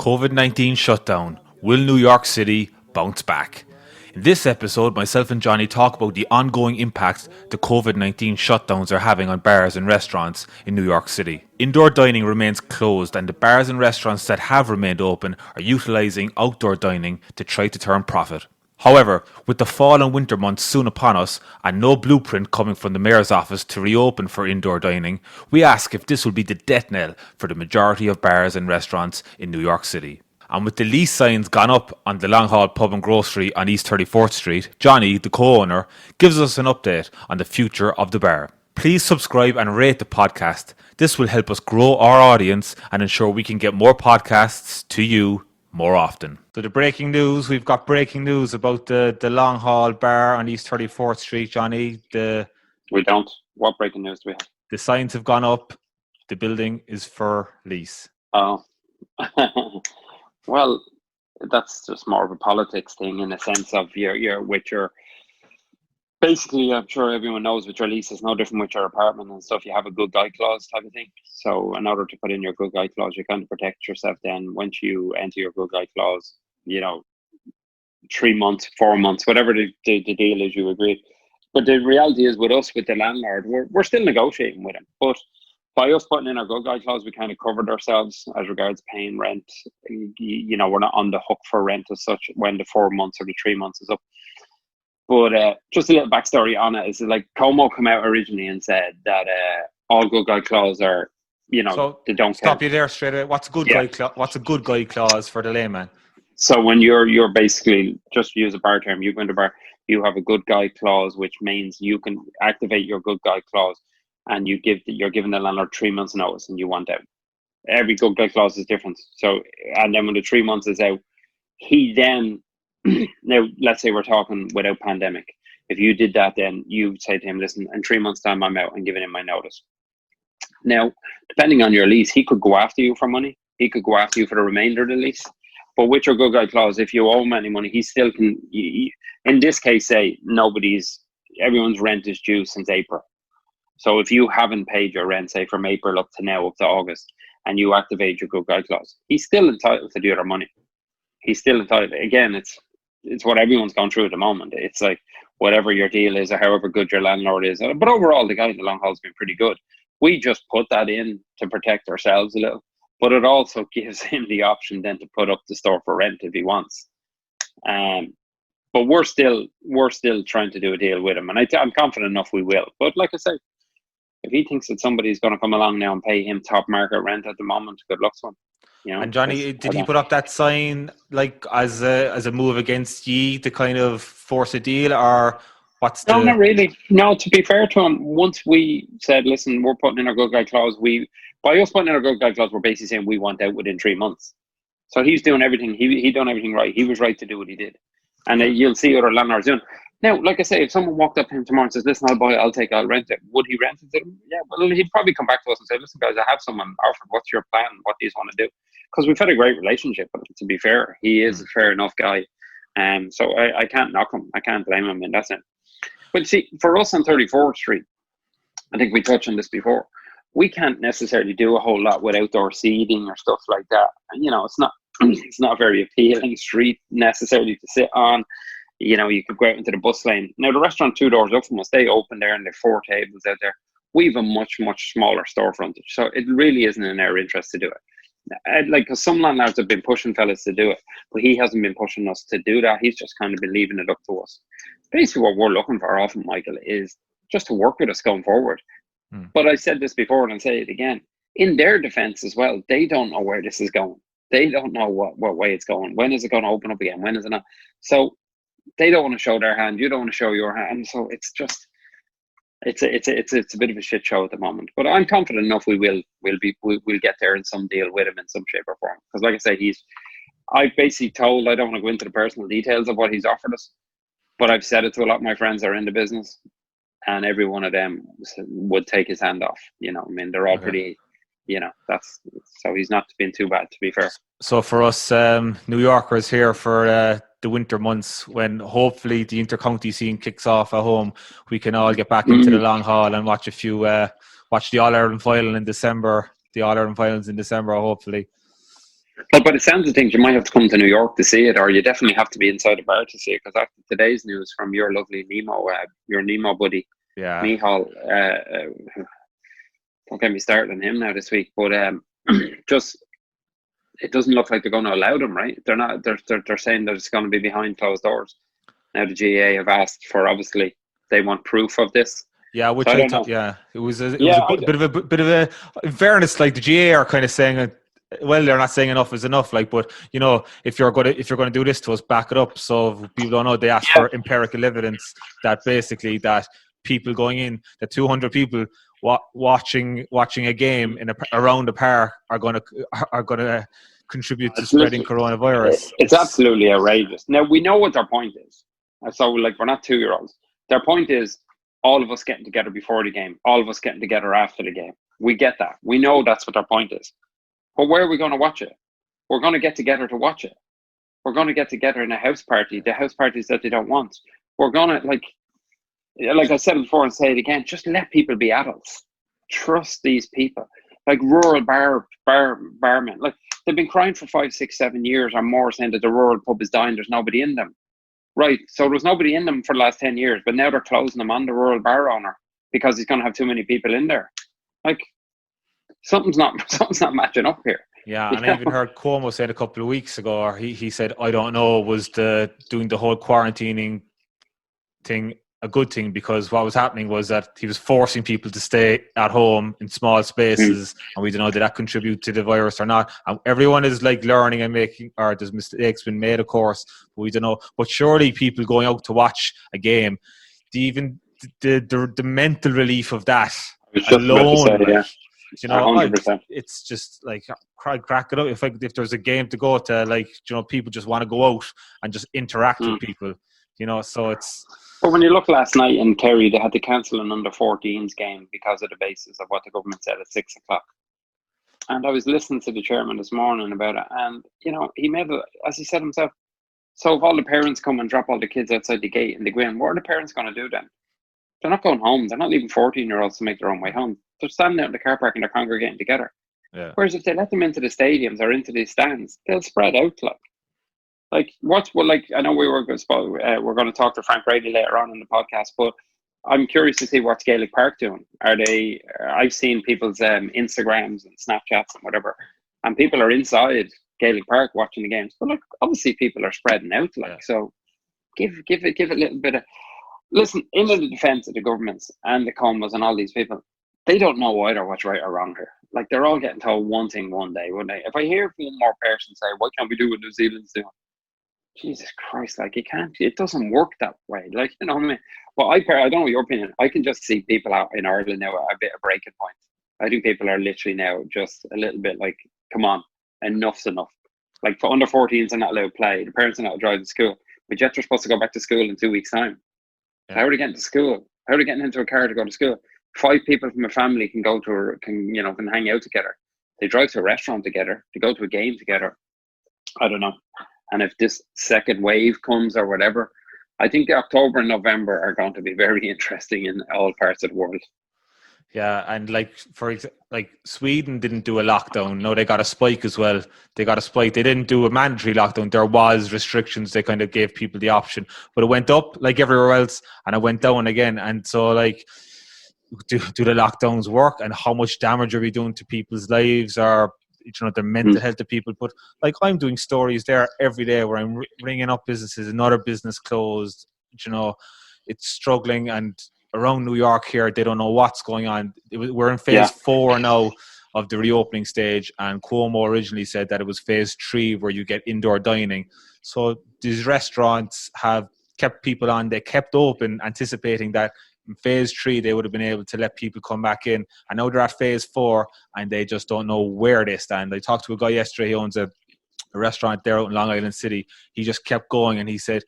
COVID-19 shutdown. Will New York City bounce back? In this episode, myself and Johnny talk about the ongoing impact the COVID-19 shutdowns are having on bars and restaurants in New York City. Indoor dining remains closed, and the bars and restaurants that have remained open are utilising outdoor dining to try to turn profit. However, with the fall and winter months soon upon us and no blueprint coming from the Mayor's office to reopen for indoor dining, we ask if this will be the death knell for the majority of bars and restaurants in New York City. And with the lease signs gone up on the Long Hall Pub and Grocery on East 34th Street, Johnny, the co-owner, gives us an update on the future of the bar. Please subscribe and rate the podcast. This will help us grow our audience and ensure we can get more podcasts to you more often. So the breaking news, we've got breaking news about the Long Hall Bar on East 34th Street, Johnny. We don't. What breaking news do we have? The signs have gone up. The building is for lease. Oh. Well, that's just more of a politics thing in the sense of you're with your... Basically, I'm sure everyone knows with your lease, it's no different with your apartment and stuff. You have a good guy clause type of thing. So in order to put in your good guy clause, you kind of protect yourself then. Once you enter your good guy clause, 3 months, 4 months, whatever the deal is, you agree. But the reality is with us, with the landlord, we're still negotiating with him. But by us putting in our good guy clause, we kind of covered ourselves as regards paying rent. We're not on the hook for rent as such when the 4 months or the 3 months is up. But just a little backstory on it is like Como came out originally and said that all good guy clauses are, so they don't stop count. you there straight away. What's a good guy clause for the layman? So when you're basically, just to use a bar term, you go into a bar, you have a good guy clause, which means you can activate your good guy clause, and you're giving the landlord 3 months notice, and you want out. Every good guy clause is different. So and then when the 3 months is out, he then. Now, let's say we're talking without pandemic. If you did that, then you say to him, listen, in 3 months' time, I'm out and giving him my notice. Now, depending on your lease, he could go after you for money. He could go after you for the remainder of the lease. But with your good guy clause, if you owe him any money, he still can, in this case, say everyone's rent is due since April. So if you haven't paid your rent, say from April up to now, up to August, and you activate your good guy clause, he's still entitled to the other money. He's still entitled. Again, it's what everyone's gone through at the moment. It's like whatever your deal is or however good your landlord is. But overall, the guy in the long haul has been pretty good. We just put that in to protect ourselves a little. But it also gives him the option then to put up the store for rent if he wants. But we're still trying to do a deal with him. And I'm confident enough we will. But like I say, if he thinks that somebody's going to come along now and pay him top market rent at the moment, good luck to him. And Johnny, did he put up that sign like as a move against ye to kind of force a deal, or what's No, not really. No, to be fair to him, once we said, listen, we're putting in our good guy clause, by us putting in our good guy clause, we're basically saying we want out within 3 months. So he's doing everything. He done everything right. He was right to do what he did. And you'll see other landlords doing. Now, like I say, if someone walked up to him tomorrow and says, listen, I'll rent it. Would he rent it to them? Yeah, well, he'd probably come back to us and say, listen, guys, I have someone offered. What's your plan? What do you want to do? Because we've had a great relationship with him, to be fair. He is a fair enough guy. So I can't knock him. I can't blame him in that sense. But see, for us on 34th Street, I think we touched on this before, we can't necessarily do a whole lot with outdoor seating or stuff like that. And, it's not a very appealing street necessarily to sit on. You could go out into the bus lane. Now, the restaurant 2 doors up from us, they open there and there are 4 tables out there. We have a much, much smaller store frontage. So it really isn't in our interest to do it. Cause some landlords have been pushing fellas to do it, but he hasn't been pushing us to do that. He's just kind of been leaving it up to us. Basically, what we're looking for often, Michael, is just to work with us going forward. But I said this before and I'll say it again. In their defense as well, they don't know where this is going. They don't know what way it's going. When is it going to open up again? When is it not? So they don't want to show their hand. You don't want to show your hand. So it's just, it's a bit of a shit show at the moment. But I'm confident enough we'll get there in some deal with him in some shape or form. Because like I say, I've basically told, I don't want to go into the personal details of what he's offered us, but I've said it to a lot of my friends that are in the business, and every one of them would take his hand off. They're all pretty, so he's not been too bad, to be fair. So for us New Yorkers here for the winter months, when hopefully the inter-county scene kicks off at home, we can all get back into the long haul and watch watch the All-Ireland final in December, the All-Ireland finals in December, hopefully. But by the sounds of things, you might have to come to New York to see it, or you definitely have to be inside a bar to see it. Because after today's news from your lovely Nemo, your Nemo buddy, Yeah. Mihal, don't get me started on him now this week. But just it doesn't look like they're going to allow them. Right? They're not. They're saying that it's going to be behind closed doors. Now the GA have asked for, obviously they want proof of this. Yeah, which So I thought, it was a bit of a. In fairness, like the GA are kind of saying, well, they're not saying enough is enough. Like, but if you're going to do this to us, back it up. So if people don't know, they ask for empirical evidence that basically that people going in, the 200 people watching a game around a park are going to contribute to spreading coronavirus. It's absolutely outrageous. Now we know what their point is. So like we're not 2-year-olds. Their point is all of us getting together before the game, all of us getting together after the game. We get that. We know that's what their point is. But where are we going to watch it? We're going to get together to watch it. We're going to get together in a house party, the house parties that they don't want. We're going to, like I said before and say it again, just let people be adults. Trust these people. Like rural barmen. Like they've been crying for 5, 6, 7 years or more saying that the rural pub is dying, there's nobody in them. Right, so there was nobody in them for the last 10 years, but now they're closing them on the rural bar owner because he's going to have too many people in there. Like, something's not matching up here. Yeah, and I even heard Cuomo said a couple of weeks ago, or he said, I don't know, was doing the whole quarantining thing a good thing, because what was happening was that he was forcing people to stay at home in small spaces, and we don't know did that contribute to the virus or not. And everyone is like learning and making, or there's mistakes been made, of course, but we don't know. But surely people going out to watch a game, the mental relief of that alone, it's just like crack it up. If there's a game to go to, people just want to go out and just interact with people, so it's. But when you look last night in Kerry, they had to cancel an under-14s game because of the basis of what the government said at 6 o'clock. And I was listening to the chairman this morning about it, and he made it, as he said himself. So if all the parents come and drop all the kids outside the gate and they go in, what are the parents going to do then? They're not going home. They're not leaving 14-year-olds to make their own way home. They're standing out in the car park and they're congregating together. Yeah. Whereas if they let them into the stadiums or into these stands, they'll spread out. I know we're going to talk to Frank Brady later on in the podcast, but I'm curious to see what's Gaelic Park doing. I've seen people's Instagrams and Snapchats and whatever, and people are inside Gaelic Park watching the games. But obviously people are spreading out. So give it a little bit of. Listen, in the defence of the governments and the Combos and all these people, they don't know either what's right or wrong here. They're all getting told one thing one day, wouldn't they? If I hear one more person say, "Why can't we do what New Zealand's doing?" Jesus Christ, you can't. It doesn't work that way. What I mean? Well, I don't know your opinion. I can just see people out in Ireland now at a bit of breaking point. I think people are literally now just a little bit come on, enough's enough. For under 14s, they're not allowed to play. The parents are not allowed to drive to school. But yet they're supposed to go back to school in 2 weeks' time. Yeah. How are they getting to school? How are they getting into a car to go to school? 5 people from a family can hang out together. They drive to a restaurant together. They go to a game together. I don't know. And if this second wave comes or whatever, I think October and November are going to be very interesting in all parts of the world. Yeah, and Sweden didn't do a lockdown. No, they got a spike as well. They got a spike. They didn't do a mandatory lockdown. There was restrictions. They kind of gave people the option, but it went up like everywhere else, and it went down again. And so, do the lockdowns work? And how much damage are we doing to people's lives or their mental health of people? But I'm doing stories there every day where I'm ringing up businesses, another business closed, it's struggling. And around New York here, they don't know what's going on. We're in phase 4 now of the reopening stage, and Cuomo originally said that it was phase 3 where you get indoor dining. So these restaurants have kept people on, they kept open, anticipating that in phase 3 they would have been able to let people come back in. I know they're at phase 4 and they just don't know where they stand. I talked to a guy yesterday, he owns a restaurant there out in Long Island City. He just kept going, and he said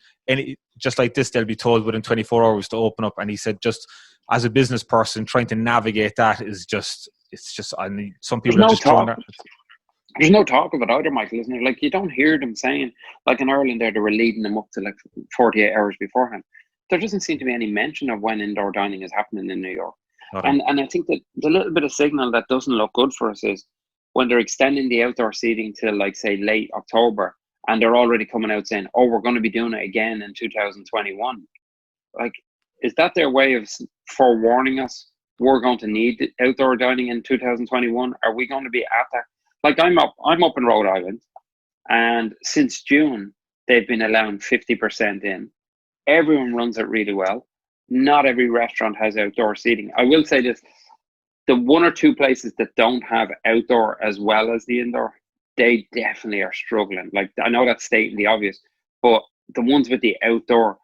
just like this they'll be told within 24 hours to open up. And he said just as a business person trying to navigate that is just, it's just, I mean, some people are just throwing that. There's no talk of it either, Michael, isn't there? You don't hear them saying, in Ireland there, they were leading them up to 48 hours beforehand. There doesn't seem to be any mention of when indoor dining is happening in New York. And I think that the little bit of signal that doesn't look good for us is when they're extending the outdoor seating till like say late October, and they're already coming out saying, "Oh, we're going to be doing it again in 2021." Like, is that their way of forewarning us? We're going to need outdoor dining in 2021. Are we going to be at that? Like, I'm up in Rhode Island, and since June they've been allowing 50% in. Everyone runs it really well. Not every restaurant has outdoor seating. I will say this: the one or two places that don't have outdoor as well as the indoor, they definitely are struggling. Like, I know that's stating the obvious, but the ones with the outdoor,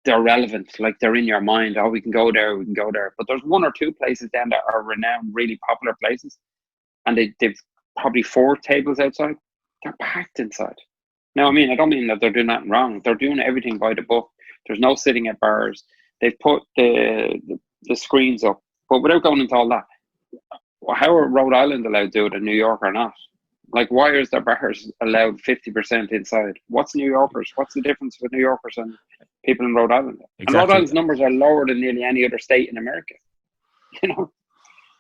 they're relevant. Like, they're in your mind. Oh, we can go there, we can go there. But there's one or two places then that are renowned, really popular places, and they've probably 4 tables outside. They're packed inside. Now, I mean, I don't mean that they're doing nothing wrong. They're doing everything by the book. There's no sitting at bars. They've put the screens up. But without going into all that, how are Rhode Island allowed to do it and New York or not? Like, why is their bars allowed 50% inside? What's New Yorkers? What's the difference with New Yorkers and people in Rhode Island? Exactly. And Rhode Island's numbers are lower than nearly any other state in America. You know?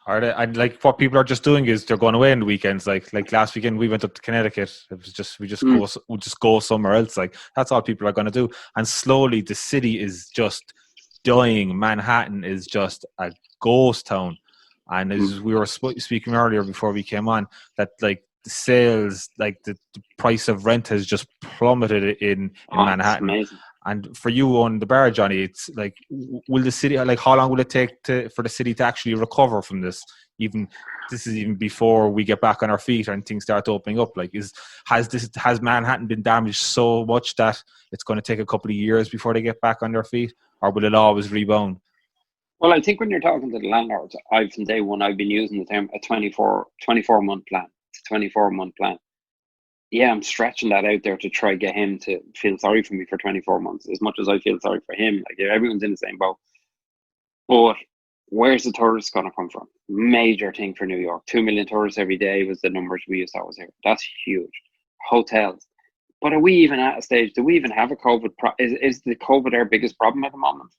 Are they? And like, what people are just doing is they're going away on the weekends. Like last weekend we went up to Connecticut. It was just we just go somewhere else. Like, that's all people are going to do. And slowly the city is just dying. Manhattan is just a ghost town. And as we were speaking earlier before we came on, that like the sales, like the price of rent has just plummeted in Manhattan. It's amazing. And for you on the bar, Johnny, it's like, will the city, like, how long will it take for the city to actually recover from this? This is even before we get back on our feet and things start opening up. Like, has Manhattan been damaged so much that it's going to take a couple of years before they get back on their feet, or will it always rebound? Well, I think when you're talking to the landlords, from day one, I've been using the term a 24-month plan. It's a 24-month plan. Yeah, I'm stretching that out there to try get him to feel sorry for me for 24 months, as much as I feel sorry for him. Like, everyone's in the same boat. But where's the tourists going to come from? Major thing for New York. 2 million tourists every day was the numbers we used to always hear. That's huge. Hotels. But are we even at a stage? Do we even have a COVID? Is the COVID our biggest problem at the moment?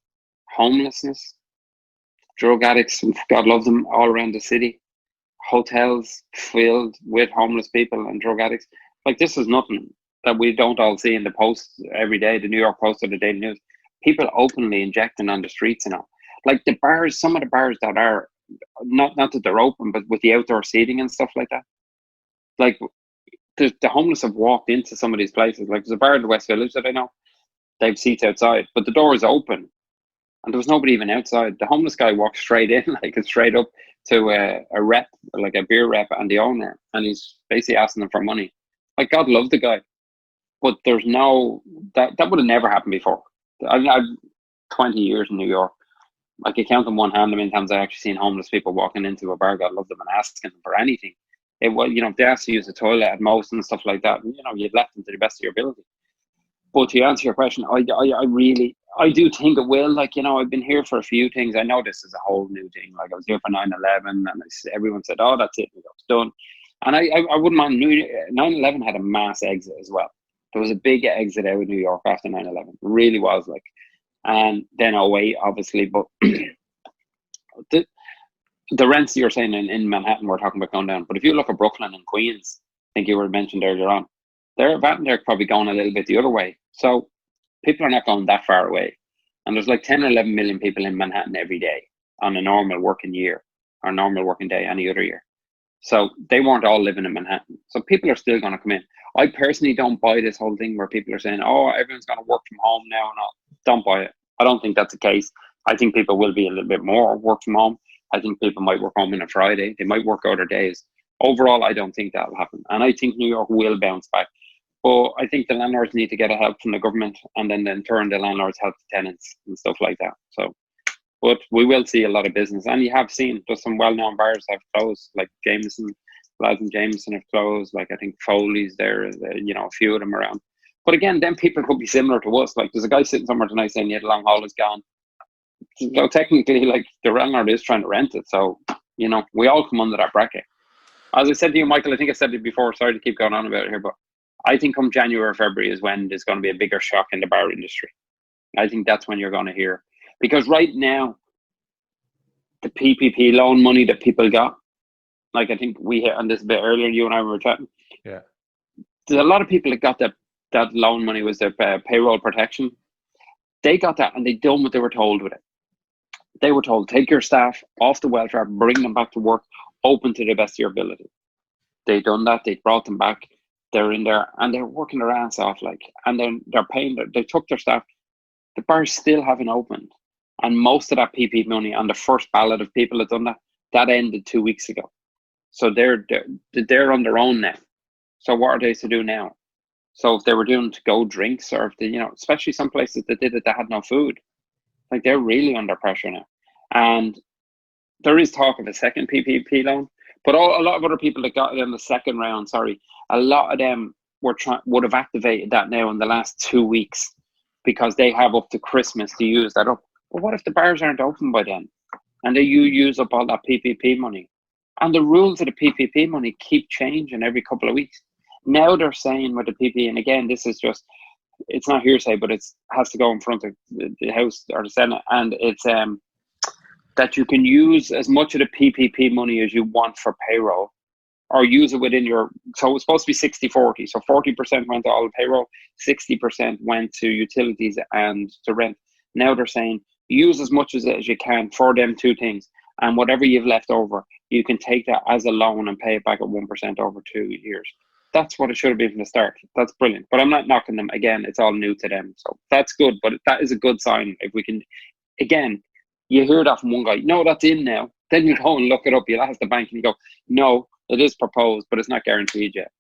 Homelessness, drug addicts, God love them, all around the city. Hotels filled with homeless people and drug addicts. Like, this is nothing that we don't all see in the Post every day, the New York Post or the Daily News. People openly injecting on the streets and all. Like, the bars, some of the bars that are, not that they're open, but with the outdoor seating and stuff like that. Like, the homeless have walked into some of these places. Like, there's a bar in the West Village that I know. They have seats outside, but the door is open. And there was nobody even outside. The homeless guy walked straight in, like, straight up to a rep, like a beer rep, and the owner. And he's basically asking them for money. Like, God love the guy, but there's no, that would have never happened before. I've 20 years in New York. I could count on one hand how many times I actually seen homeless people walking into a bar, God love them, and asking them for anything. It was, if they asked to use the toilet at most and stuff like that, you'd left them to the best of your ability. But to answer your question, I do think it will. Like, I've been here for a few things. I know this is a whole new thing. Like, I was here for 9/11, and everyone said, "Oh, that's it, it's done." And I wouldn't mind. 9/11 had a mass exit as well. There was a big exit out of New York after 9/11. It really was, like. And then 08, obviously. But the rents you're saying in Manhattan, we're talking about going down. But if you look at Brooklyn and Queens, I think you were mentioned earlier on, they're probably going a little bit the other way. So people are not going that far away. And there's like 10 or 11 million people in Manhattan every day on a normal working year or normal working day any other year. So they weren't all living in Manhattan. So people are still going to come in. I personally don't buy this whole thing where people are saying, "Oh, everyone's going to work from home now." No, don't buy it. I don't think that's the case. I think people will be a little bit more work from home. I think people might work home on a Friday. They might work other days. Overall, I don't think that'll happen. And I think New York will bounce back. But I think the landlords need to get a help from the government, and then in turn the landlords help the tenants and stuff like that. So, but we will see a lot of business. And you have seen there's some well-known bars have closed, like Jameson, Lads and Jameson have closed. Like, I think Foley's there, a few of them around. But again, then people could be similar to us. Like, there's a guy sitting somewhere tonight saying, "Yeah, the long haul is gone." So technically, like, the landlord is trying to rent it. So, we all come under that bracket. As I said to you, Michael, I think I said it before. Sorry to keep going on about it here, but I think come January or February is when there's going to be a bigger shock in the bar industry. I think that's when you're going to hear. Because right now, the PPP loan money that people got, like I think we hit on this a bit earlier, you and I were chatting. Yeah. There's a lot of people that got that loan money was their payroll protection. They got that and they done what they were told with it. They were told, take your staff off the welfare, bring them back to work, open to the best of your ability. They done that. They brought them back. They're in there and they're working their ass off, like, and then they're paying. They took their staff. The bars still haven't opened, and most of that PP money on the first ballot of people that done that ended 2 weeks ago. So they're on their own now. So what are they to do now? So if they were doing to go drinks, or if they, especially some places that did it, they had no food. Like, they're really under pressure now. And there is talk of a second PPP loan, but a lot of other people that got it in the second round, a lot of them would have activated that now in the last 2 weeks, because they have up to Christmas to use that up. But what if the bars aren't open by then, and you use up all that PPP money? And the rules of the PPP money keep changing every couple of weeks. Now they're saying with the PPP, and again, this is just, it's not hearsay, but it has to go in front of the House or the Senate, and it's that you can use as much of the PPP money as you want for payroll, or use it within your, so it was supposed to be 60-40, so 40% went to all payroll, 60% went to utilities and to rent. Now they're saying use as much as you can for them two things, and whatever you've left over, you can take that as a loan and pay it back at 1% over 2 years. That's what it should have been from the start. That's brilliant. But I'm not knocking them. Again, it's all new to them. So that's good. But that is a good sign. If we can, again, you hear that from one guy, no, that's in now. Then you go and look it up. You'll ask the bank and you go, no, it is proposed, but it's not guaranteed yet.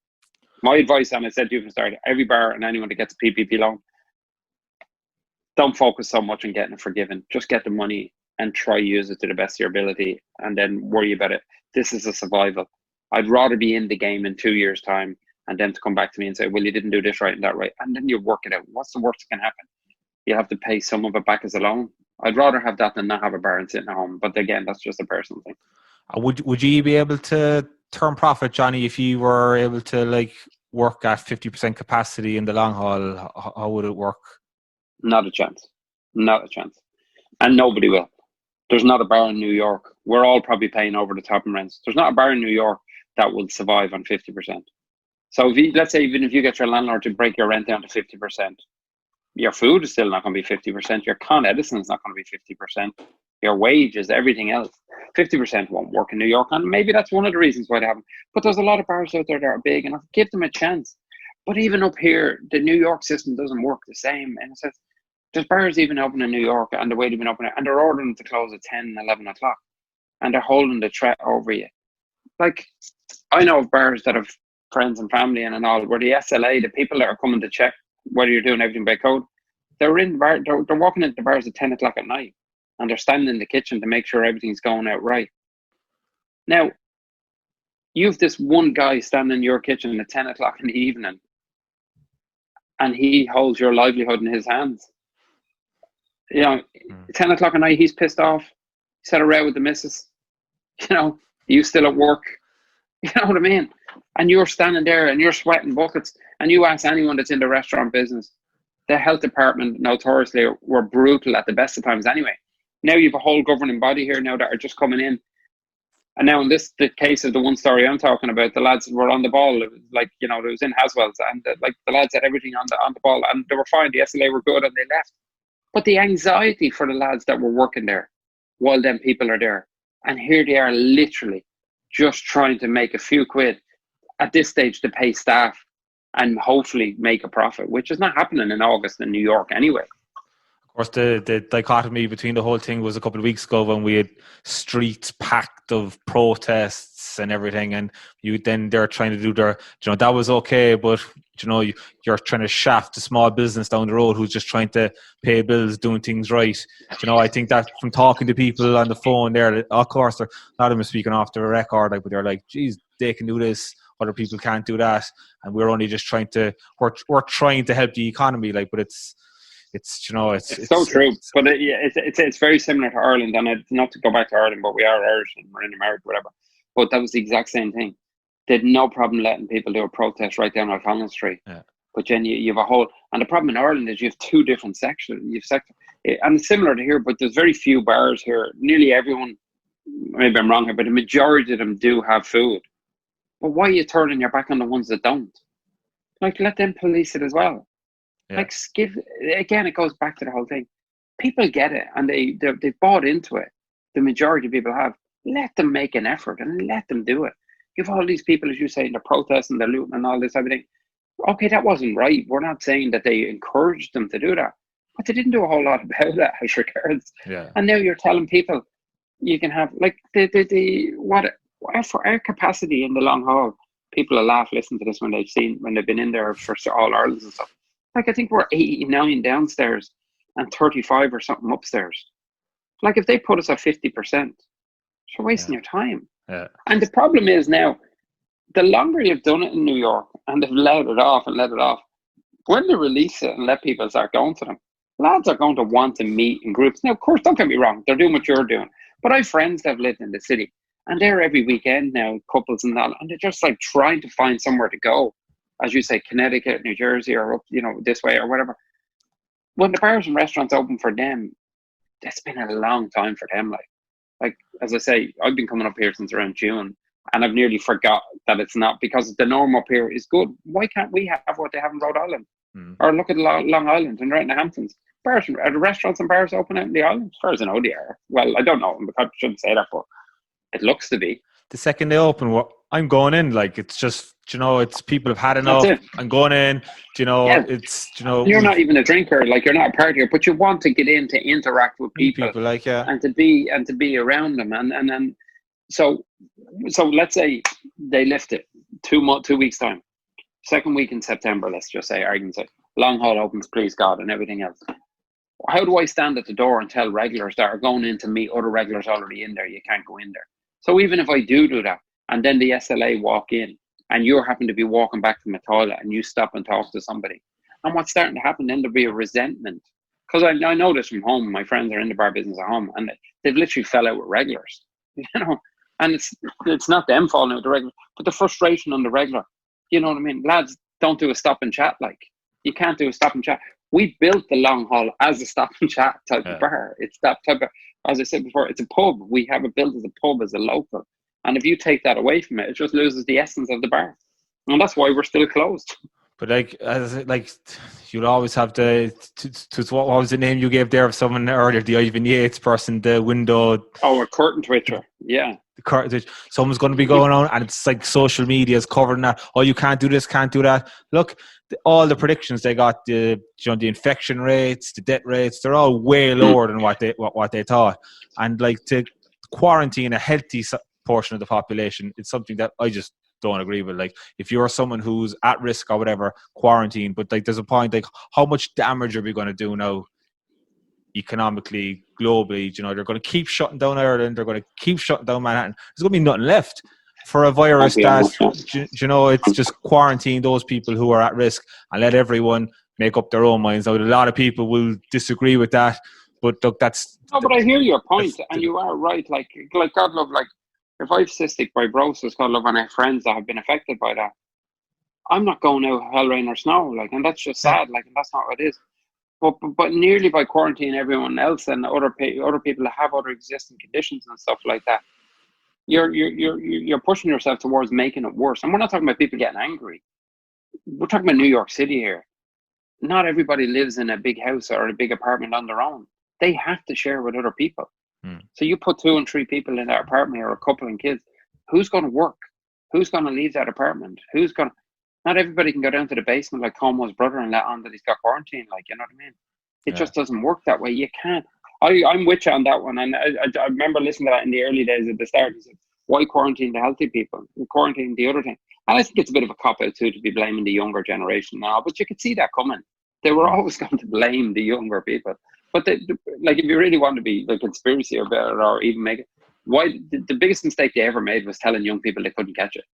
My advice, and I said to you from the start, every bar and anyone that gets a PPP loan, don't focus so much on getting it forgiven. Just get the money and try use it to the best of your ability, and then worry about it. This is a survival. I'd rather be in the game in 2 years' time and then to come back to me and say, well, you didn't do this right and that right. And then you work it out. What's the worst that can happen? You have to pay some of it back as a loan. I'd rather have that than not have a bar and sitting at home. But again, that's just a personal thing. Would you be able to turn profit, Johnny, if you were able to work at 50% capacity in the long haul? How would it work? Not a chance. Not a chance. And nobody will. There's not a bar in New York. We're all probably paying over the top in rents. There's not a bar in New York that will survive on 50%. So let's say even if you get your landlord to break your rent down to 50%, your food is still not going to be 50%. Your Con Edison is not going to be 50%. Your wages, everything else, 50% won't work in New York. And maybe that's one of the reasons why they haven't. But there's a lot of bars out there that are big enough. Give them a chance. But even up here, the New York system doesn't work the same. And it says, there's bars even open in New York, and the way they've been open, and they're ordering to close at 10, 11 o'clock. And they're holding the threat over you. Like, I know of bars that have friends and family and all, where the SLA, the people that are coming to check whether you're doing everything by code, they're in the bar, they're walking into the bars at 10 o'clock at night, and they're standing in the kitchen to make sure everything's going out right. Now, you've this one guy standing in your kitchen at 10 o'clock in the evening, and he holds your livelihood in his hands. 10 o'clock at night, he's pissed off. He's had a row with the missus. You still at work. You know what I mean? And you're standing there and you're sweating buckets. And you ask anyone that's in the restaurant business, the health department notoriously were brutal at the best of times anyway. Now you have a whole governing body here now that are just coming in. And now in the case of the one story I'm talking about, the lads were on the ball. It was it was in Haswell's, and the lads had everything on the ball, and they were fine. The SLA were good, and they left. But the anxiety for the lads that were working there while them people are there, and here they are literally just trying to make a few quid at this stage to pay staff and hopefully make a profit, which is not happening in August in New York anyway. Of course, the dichotomy between the whole thing was a couple of weeks ago when we had streets packed of protests and everything, and they're trying to do their, that was okay, but you're trying to shaft a small business down the road who's just trying to pay bills, doing things right. I think that from talking to people on the phone there, of course, a lot of them are speaking off the record, but they're like, geez, they can do this, other people can't do that, and we're only just trying to help the economy, but it's so true. But it's very similar to Ireland, and not to go back to Ireland, but we are Irish and we're in America, whatever. But that was the exact same thing. They had no problem letting people do a protest right down O'Connell Street. Yeah. But then you have a whole, and the problem in Ireland is you have two different sections. And it's similar to here, but there's very few bars here. Nearly everyone maybe I'm wrong here, but the majority of them do have food. But why are you turning your back on the ones that don't? Like, let them police it as well. Yeah. Like, again, it goes back to the whole thing. People get it, and they bought into it. The majority of people have. Let them make an effort and let them do it. You have all these people, as you say, they're protesting, they're looting and all this type of thing. Okay, that wasn't right. We're not saying that they encouraged them to do that, but they didn't do a whole lot about that as regards. Yeah. And now you're telling people you can have, like, for our capacity in the long haul. People will laugh, listen to this when they've been in there for All Ireland and stuff. Like, I think we're 89 downstairs and 35 or something upstairs. Like, if they put us at 50%, you're wasting your time. Yeah. And the problem is now, the longer you've done it in New York and they've let it off, when they release it and let people start going to them, lads are going to want to meet in groups. Now, of course, don't get me wrong, they're doing what you're doing. But I have friends that have lived in the city, and they're every weekend now, couples and all, and they're just like trying to find somewhere to go. As you say, Connecticut, New Jersey, or up, this way or whatever. When the bars and restaurants open for them, it's been a long time for them. Like as I say, I've been coming up here since around June, and I've nearly forgot that it's not, because the norm up here is good. Why can't we have what they have in Rhode Island? Or look at Long Island and right in the Hamptons. Are the restaurants and bars open out in the island? As far as I know, they are. Well, I don't know, because I shouldn't say that, but it looks to be. The second they open, I'm going in. Like, it's just, it's people have had enough. I'm going in. It's, You're not even a drinker. Like, you're not a partier, but you want to get in to interact with people, like, yeah, and to be around them, and then so let's say they lift it 2 weeks time, second week in September. Let's just say, argument's sake, long haul opens, please God, and everything else. How do I stand at the door and tell regulars that are going in to meet other regulars already in there, you can't go in there? So even if I do that, and then the SLA walk in, and you happen to be walking back from the toilet, and you stop and talk to somebody, and what's starting to happen, then there'll be a resentment. Because I know this from home. My friends are in the bar business at home, and they've literally fell out with regulars, and it's not them falling out with the regular, but the frustration on the regular. You know what I mean? Lads, don't do a stop and chat. Like, you can't do a stop and chat. We built the long haul as a stop and chat type of bar. It's that type of, as I said before, it's a pub. We have it built as a pub, as a local. And if you take that away from it, it just loses the essence of the bar. And that's why we're still closed. But you'll always have what was the name you gave there of someone earlier, the Ivan Yates person, the window. Oh, a curtain twitcher. Yeah. The curtain twitcher. Someone's going to be going on, and it's like social media is covering that. Oh, you can't do this, can't do that. Look, all the predictions they got, the infection rates, the death rates, they're all way lower than what they thought. And like, to quarantine a healthy portion of the population, it's something that I just don't agree with. Like, if you're someone who's at risk or whatever, quarantine. But like, there's a point, like, how much damage are we going to do now economically, globally? They're going to keep shutting down Ireland, they're going to keep shutting down Manhattan. There's going to be nothing left for a virus that it's just quarantine those people who are at risk and let everyone make up their own minds. Now, a lot of people will disagree with that, but look, but I hear your point, and you are right. Like God love, like, if I have cystic fibrosis, God love, and I have friends that have been affected by that, I'm not going out hell, rain or snow, like, and that's just sad, like, and that's not what it is. But nearly by quarantining everyone else and other people that have other existing conditions and stuff like that, you're pushing yourself towards making it worse. And we're not talking about people getting angry. We're talking about New York City here. Not everybody lives in a big house or a big apartment on their own. They have to share with other people. So you put 2 and 3 people in that apartment, or a couple and kids. Who's going to work? Who's going to leave that apartment? Not everybody can go down to the basement like Como's brother and let on that he's got quarantine. Like, you know what I mean? It just doesn't work that way. You can't. I'm with you on that one. And I remember listening to that in the early days at the start. He said, why quarantine the healthy people and quarantine the other thing? And I think it's a bit of a cop-out too, to be blaming the younger generation now. But you could see that coming. They were always going to blame the younger people. But like, if you really want to be like conspiracy about it, or even make it, the biggest mistake they ever made was telling young people they couldn't catch it.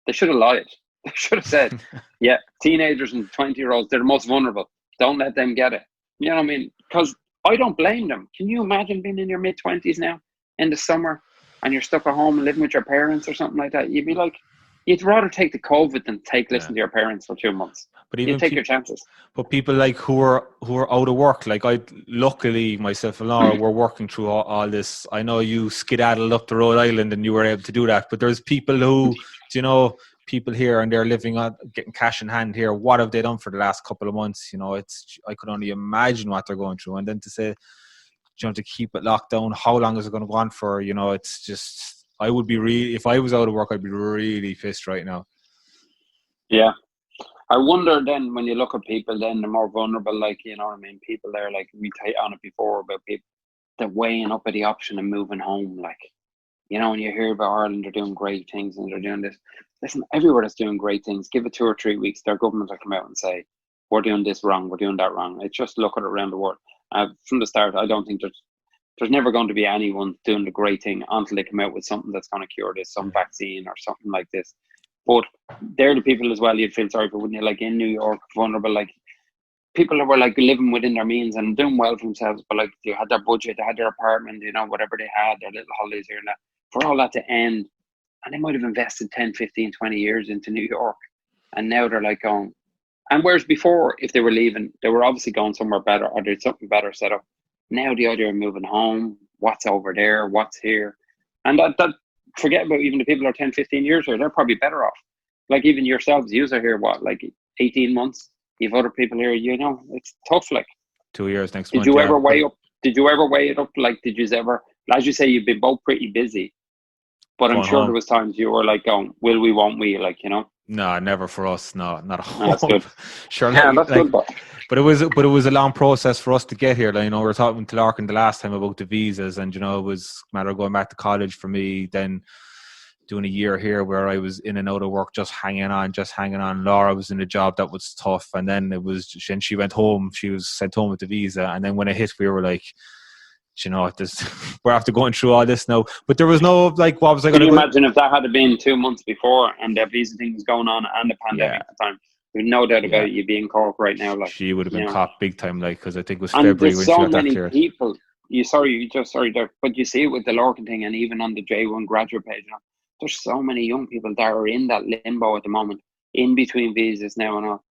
They should have lied. They should have said, yeah, teenagers and 20-year-olds, they're the most vulnerable. Don't let them get it. You know what I mean? Because I don't blame them. Can you imagine being in your mid-20s now in the summer, and you're stuck at home and living with your parents or something like that? You'd be like, you'd rather take the COVID than listen to your parents for 2 months. But You even take your chances. but people like who are out of work, like luckily myself and Laura were working through all this. I know you skedaddled up to Rhode Island and you were able to do that, but there's people who, people here and they're living on getting cash in hand here. What have they done for the last couple of months? I could only imagine what they're going through. And then to say, to keep it locked down, how long is it going to go on for? It's just, I would be really, if I was out of work, I'd be really pissed right now. Yeah. I wonder then when you look at people, then they're more vulnerable, like, people there, like we touched on it before about people, they're weighing up at the option of moving home, like, when you hear about Ireland, they're doing great things and they're doing this. Listen, everywhere that's doing great things, give it 2 or 3 weeks, their government will come out and say, we're doing this wrong, we're doing that wrong. It's just look at it around the world. From the start, I don't think there's never going to be anyone doing the great thing until they come out with something that's going to cure this, some vaccine or something like this. But they're the people as well you'd feel sorry for, wouldn't you? Like in New York, vulnerable, like people that were like living within their means and doing well for themselves, but like they had their budget, they had their apartment, whatever they had, their little holidays here and that. For all that to end, and they might have invested 10, 15, 20 years into New York, and now they're like going. And whereas before, if they were leaving, they were obviously going somewhere better or they had something better set up. Now the idea of moving home, what's over there, what's here, and that forget about even the people who are 10, 15 years here, they're probably better off. Like even yourselves, you are here, like 18 months? You've other people here, it's tough, like. 2 years next month. Did you ever weigh it up? Like, did you ever, as you say, you've been both pretty busy, but I'm sure there was times you were like going, will we, won't we, like, No, never for us. No, not a hope. That's good. Sure, yeah, that's good. But it was a long process for us to get here. Like, we were talking to Larkin the last time about the visas, and it was a matter of going back to college for me, then doing a year here where I was in and out of work, just hanging on. Laura was in a job that was tough, and then she went home. She was sent home with the visa, and then when it hit, we were like, we're after going through all this now. But there was no, like, what was I going to do? Can you imagine if that had been 2 months before and the visa thing was going on and the pandemic at the time? There's no doubt about it, you being Cork right now. Like, she would have been caught big time, like, because I think it was February when she got that cleared. People, but you see it with the Lorcan thing and even on the J1 graduate page, there's so many young people that are in that limbo at the moment, in between visas now and all.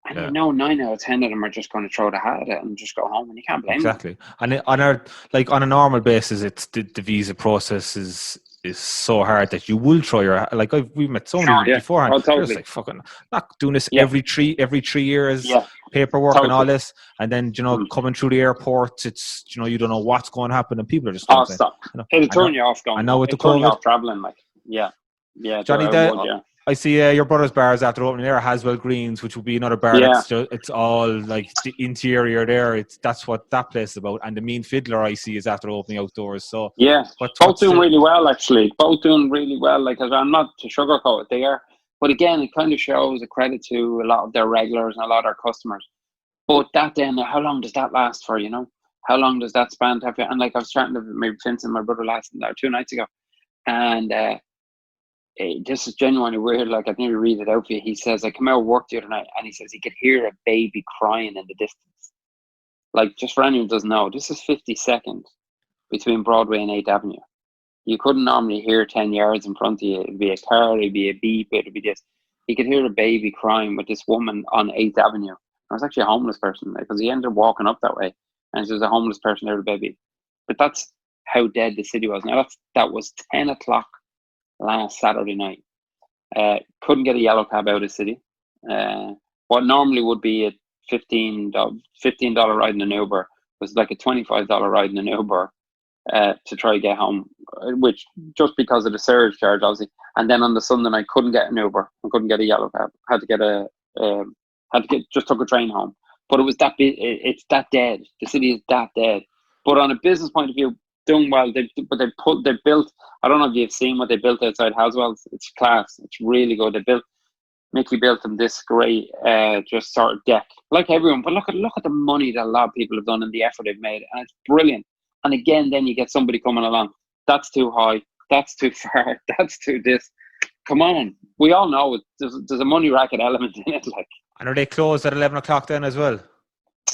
And 9 out of 10 of them are just going to throw the hat at it and just go home, and you can't blame them. Exactly. And on a normal basis, it's the visa process is so hard that you will throw your, like, we've met so many beforehand. Oh, totally. Just like, fucking not doing this every 3 years, paperwork and all this, and then coming through the airport, it's you don't know what's going to happen, and people are just stop. It'll turn you off going. I know with the COVID, you off traveling, like Johnny, I see your brother's bar is after opening there, Haswell Greens, which will be another bar. It's all like the interior there. That's what that place is about. And the Mean Fiddler I see is after opening outdoors. So both doing really well, actually. Both doing really well. Like, I'm not to sugarcoat it, they are. But again, it kind of shows a credit to a lot of their regulars and a lot of their customers. But that then, how long does that last for? How long does that span? And like I was chatting to maybe Vince and my brother 2 nights ago, and this is genuinely weird. Like, I need to read it out for you. He says, I come out of work the other night and he says he could hear a baby crying in the distance. Like, just for anyone who doesn't know, this is 52nd between Broadway and 8th Avenue. You couldn't normally hear 10 yards in front of you. It'd be a car, it'd be a beep, it'd be this. He could hear a baby crying with this woman on 8th Avenue. I was actually a homeless person, because he ended up walking up that way, and there's a homeless person there with a baby. But that's how dead the city was. Now, that was 10 o'clock last Saturday night. Couldn't get a yellow cab out of the city. What normally would be a $15 ride in an Uber was like a $25 ride in an Uber to try to get home, which just because of the surge charge, obviously. And then on the Sunday night, couldn't get an Uber and couldn't get a yellow cab. Just took a train home. But it was it's that dead. The city is that dead. But on a business point of view, doing well. They built. I don't know if you've seen what they built outside Haswell's. It's class. It's really good. Mickey built them this great, just sort of deck, like everyone. But look at the money that a lot of people have done and the effort they've made, and it's brilliant. And again, then you get somebody coming along. That's too high. That's too far. That's too this. Come on, we all know it. There's a money racket element in it. Like, and are they closed at 11 o'clock then as well?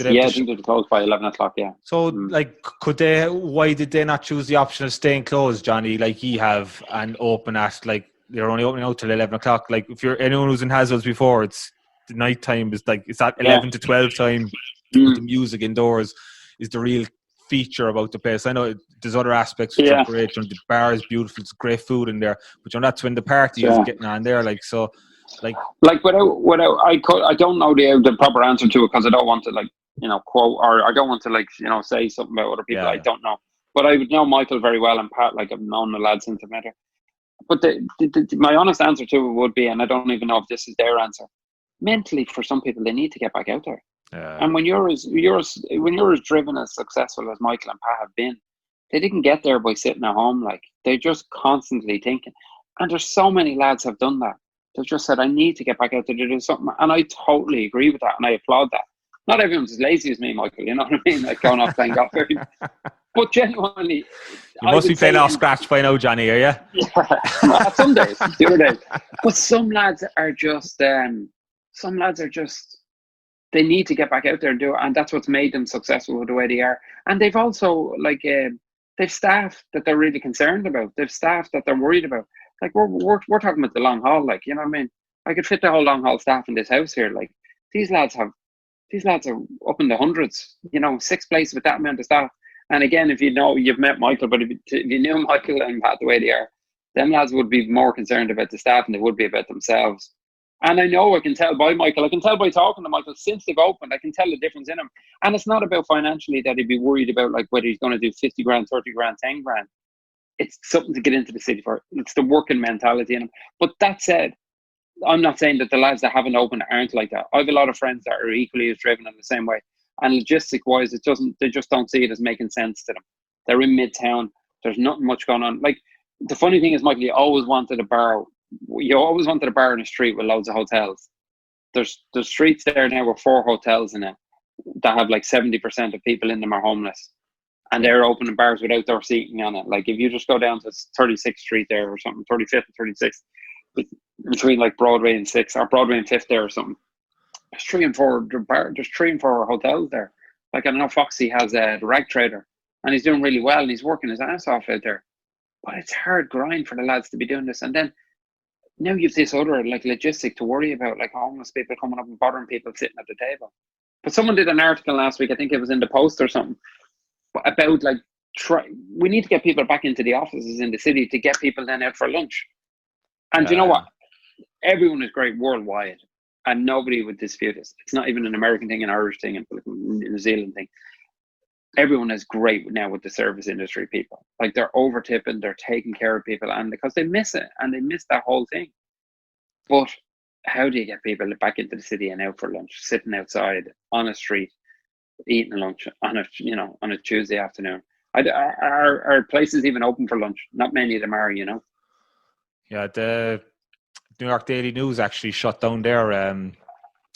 I think they're closed by 11 o'clock, yeah. So, why did they not choose the option of staying closed, Johnny, like you have, and open at, like, they're only opening out till 11 o'clock? Like, if you're anyone who's in Haswell's before, it's the night time is like, it's that 11 to 12 time with the music indoors is the real feature about the place. I know there's other aspects which are great. The bar is beautiful, it's great food in there, but that's when the party is getting on there. Like without I don't know the proper answer to it, because I don't want to quote, or I don't want to say something about other people. I don't know, but I would know Michael very well and Pat. Like, I've known the lads since I met her. But my honest answer to it would be, and I don't even know if this is their answer, mentally for some people they need to get back out there. And when you're as driven, as successful as Michael and Pat have been, they didn't get there by sitting at home. Like, they're just constantly thinking. And there's so many lads have done that. They've just said, I need to get back out there to do something. And I totally agree with that, and I applaud that. Not everyone's as lazy as me, Michael, you know what I mean? Like, going off playing golf. But genuinely, you must be playing off scratch by now, Johnny, are you? Yeah, some days, the other days. But some lads are just, they need to get back out there and do it, and that's what's made them successful with the way they are. And they've also, they've staff that they're really concerned about. They've staff that they're worried about. Like, we're talking about the long haul, like, you know what I mean? I could fit the whole long haul staff in this house here. Like, these lads are up in the hundreds, 6 places with that amount of staff. And again, if you've met Michael, but if you knew Michael and Pat the way they are, them lads would be more concerned about the staff than they would be about themselves. And I know, I can tell by Michael, I can tell by talking to Michael since they've opened, I can tell the difference in him. And it's not about financially that he'd be worried about, like, whether he's going to do 50 grand, 30 grand, 10 grand. It's something to get into the city for. It's the working mentality in him. But that said, I'm not saying that the lads that haven't opened aren't like that. I have a lot of friends that are equally as driven in the same way. And logistic wise, they just don't see it as making sense to them. They're in Midtown. There's nothing much going on. Like, the funny thing is, Michael, you always wanted a bar in a street with loads of hotels. There's streets there now with 4 hotels in it that have like 70% of people in them are homeless, and they're opening bars with outdoor seating on it. Like, if you just go down to 36th Street there or something, 35th and 36th, between like Broadway and 6th, or Broadway and 5th there or something, there's 3 and 4 hotels there. Like, I know Foxy has the Rag Trader, and he's doing really well, and he's working his ass off out there. But it's hard grind for the lads to be doing this. And then now you've this other like logistic to worry about, like homeless people coming up and bothering people sitting at the table. But someone did an article last week, I think it was in the Post or something, about like we need to get people back into the offices in the city to get people then out for lunch. And you know what? Everyone is great worldwide, and nobody would dispute this. It's not even an American thing, an Irish thing, and New Zealand thing. Everyone is great now with the service industry people. Like, they're over tipping, they're taking care of people, and because they miss it, and they miss that whole thing. But how do you get people back into the city and out for lunch, sitting outside on a street, eating lunch on a Tuesday afternoon? Are places even open for lunch? Not many of them are, Yeah, the New York Daily News actually shut down their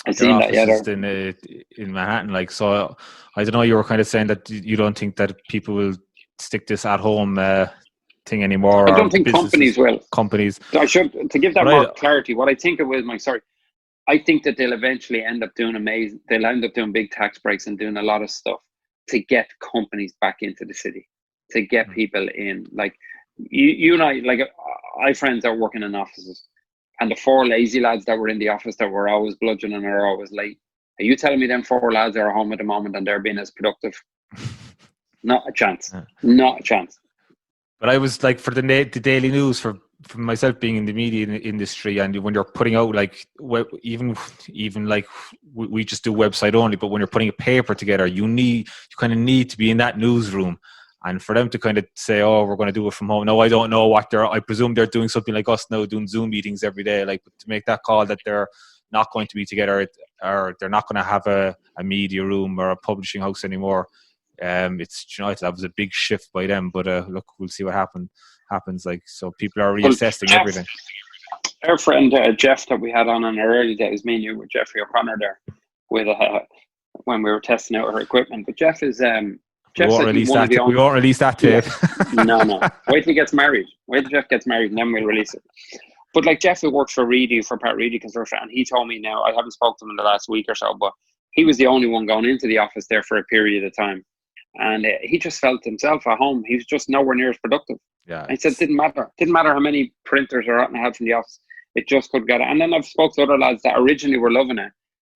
I've seen that, in Manhattan. Like, so I don't know, you were kind of saying that you don't think that people will stick this at home thing anymore. I don't think companies will. To give that more clarity, what I think it was, I think that they'll eventually end up doing they'll end up doing big tax breaks and doing a lot of stuff to get companies back into the city, to get people in. Like, you and I, like, I have friends that are working in offices, and the 4 lazy lads that were in the office that were always bludgeoning and are always late. Are you telling me them 4 lads are home at the moment and they're being as productive? Not a chance. Not a chance. But I was like, for the Daily News, for myself being in the media industry, and when you're putting out, like, even like we just do website only, but when you're putting a paper together, you kind of need to be in that newsroom. And for them to kind of say, oh, we're going to do it from home. No, I don't know what I presume they're doing something like us now, doing Zoom meetings every day. Like, to make that call that they're not going to be together, or they're not going to have a media room or a publishing house anymore. That was a big shift by them. But look, we'll see what happens. Like, so people are reassessing everything. Our friend Jeff that we had on in our early days, me and you with Jeffrey O'Connor there, with when we were testing out our equipment. But Jeff is we won't release that tape. No. Wait till he gets married. Wait till Jeff gets married, and then we'll release it. But like, Jeff, who works for Pat Reedy Construction, and he told me now, I haven't spoken to him in the last week or so, but he was the only one going into the office there for a period of time. And he just felt himself at home. He was just nowhere near as productive. Yeah. He said it didn't matter. Didn't matter how many printers or anything I had from the office. It just couldn't get it. And then I've spoken to other lads that originally were loving it.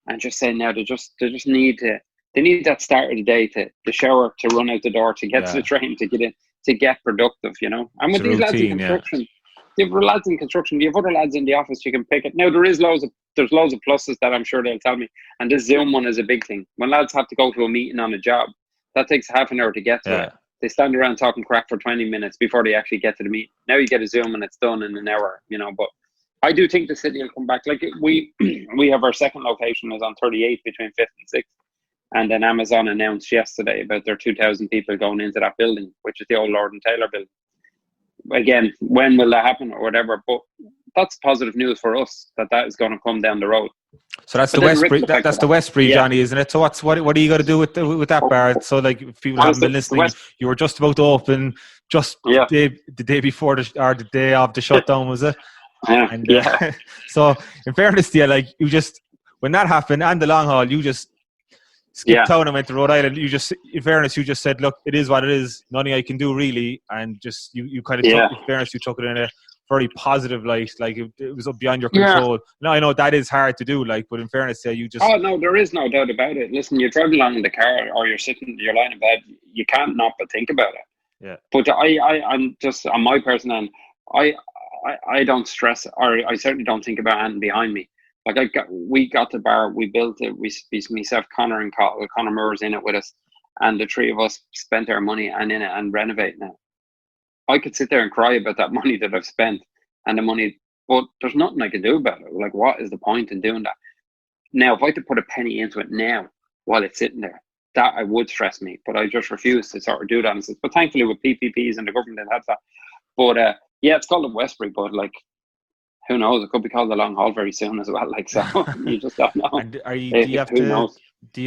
and just saying now they just need that start of the day, to the shower, to run out the door, to get to the train, to get in, to get productive, you know. And with these lads in construction, you have lads in construction, you have other lads in the office, you can pick it. Now there's loads of pluses that I'm sure they'll tell me, and this Zoom one is a big thing. When lads have to go to a meeting on a job, that takes half an hour to get to it. They stand around talking crap for 20 minutes before they actually get to the meeting. Now you get a Zoom and it's done in an hour, you know. But I do think the city will come back. Like we have our second location is on 38 between 5th and 6th. And then Amazon announced yesterday about their 2,000 people going into that building, which is the old Lord and Taylor building. Again, when will that happen or whatever? But that's positive news for us that is going to come down the road. So that's the Westbury. That's the Westbury, Johnny, isn't it? So what are you going to do with that bar? So like, if people haven't been listening, you were just about to open the day before the day of the shutdown, was it? Yeah. And, so in fairness to you, like, you just, when that happened and the long haul, you just skipped town and went to Rhode Island. You just, in fairness, you just said, look, it is what it is. Nothing I can do really. And just, you kind of took, in fairness, you took it in a very positive light. Like it was beyond your control. Yeah. Now, I know that is hard to do, like, but in fairness, you just... Oh, no, there is no doubt about it. Listen, you're driving along in the car or you're lying in bed, you can't not but think about it. Yeah. But I'm just, on my personal end, I don't stress, or I certainly don't think about anything behind me. Like we got the bar, we built it. Myself, Connor, and Connor Moore's in it with us, and the three of us spent our money in it and renovating it. I could sit there and cry about that money that I've spent and the money, but there's nothing I can do about it. Like, what is the point in doing that? Now, if I could put a penny into it now while it's sitting there, that I would stress me, but I just refuse to sort of do that. But thankfully, with PPPs and the government, that has that. But it's called in Westbury, but like, who knows? It could be called the long haul very soon as well. Like, so you just don't know. And do you have